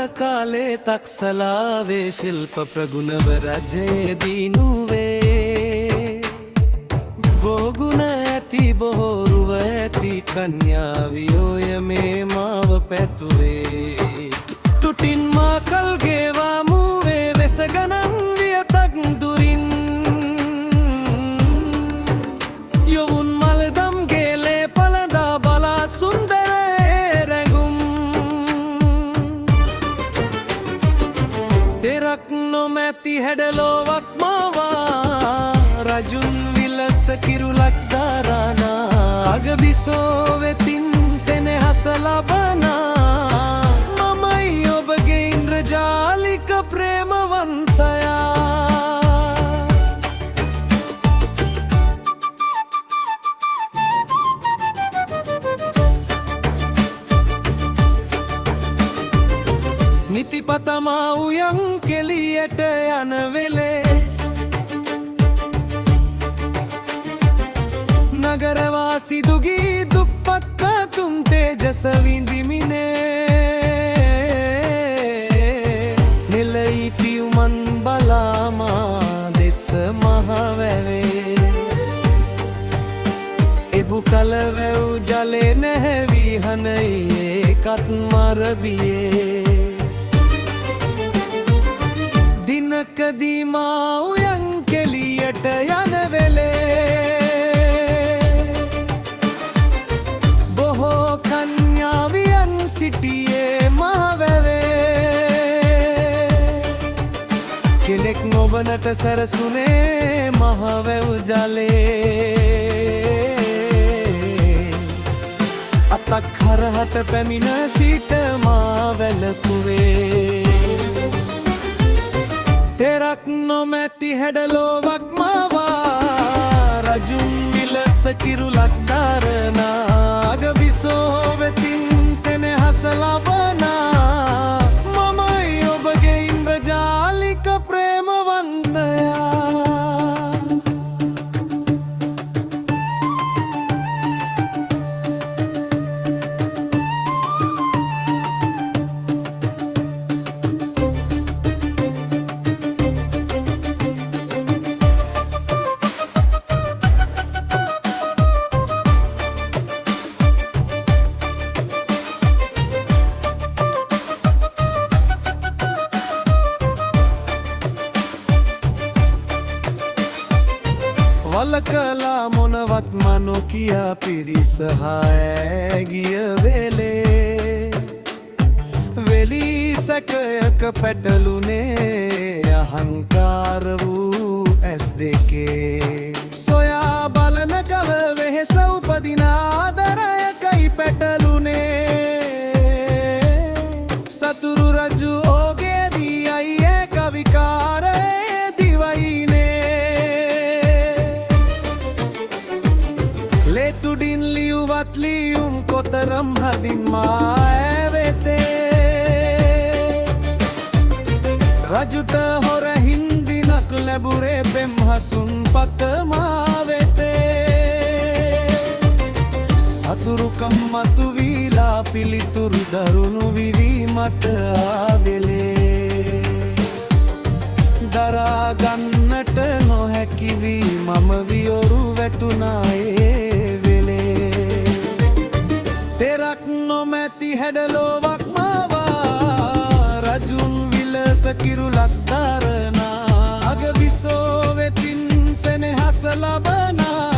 කාලේ තක්සලාවේ ශිල්ප ප්‍රගුණව රජයේ දිනුවේ බොගුණ ඇති බොහෝරුව ඇති කන්‍යාවියෝය මේ මාව පැතුවේ තුටින් මාකල් ගේවා මූවේ වෙසගනන් වියතක් දුරින් යොවුන් මලදම් ගේලේ පලදා බලා සුන්දරේ රැඟුම් තෙරක් නොමැති හැඩලෝවක් මාවා රජුන් විලස කිරුලක් දාරානා අගබිසෝ වෙතින් සෙනෙහස ලබනා මමයි ඔබගේ ඉන්ද්‍රජාලික ප්‍රේමවන්තයා නිතිපතමා උයන් කෙලියට යන වෙලේ නගරවාසි දුගී දුප්පත් තුම් තේජස විඳිමිනේ නෙලයි පියුමන් බලාමා දෙස මහවැවේ එබු කලවැව් ජලේ නැහැවී හනයේ කත් මරබියේ දිනකදී මා උයන් කෙලියට යන වෙලේ බොහෝ කන්‍යාවියන් සිටියේ මහවැවේ කෙනෙක් නොබනට සැරසුනේ මහවැව් ජලේ අතක් හරහට පැමිණ සිට මා වැළකුවේ තෙරක් නොමැති හැඩලෝවක් මාවා රජුන් විලස කිරුලක් දාරනා අගබිසෝ වෙතින් සෙනෙහස ලබනා මමයි ඔබගේ ඉන්ද්‍රජාලික ප්‍රේමවන්තයා වලකලා මොනවත් මනෝ කියා පිරිස ගිය වෙලේ වෙලී සැකයක පැටලුනේ අහංකාර වූ ඇස් දෙකේ සොයා බලන කල වෙහෙස උපදින ආදරයකයි පැටලුනේ සතුරු රජු ඕගේදී අයියේ කවිකාරයේ දිවයිනේ තුඩින් ලියුවත් ලියුම් කොතරම් හදින් මා ඇවෙතේ රජුට හොර හින්දිනක් ලැබුරේ පෙම්හසුන් පත මා වෙතේ සතුරුකම් මතු වීලා පිළිතුරු දරුණු විවීමට ආවෙලේ දරා ගන්නට නොහැකි වී මම වියොරු වැටුණා තෙරක් නොමැති හැඩලෝවක් මාවා රජුන් විලස කිරුලක් දාරනා අගබිසෝ වෙතින් සෙනෙහස ලබනා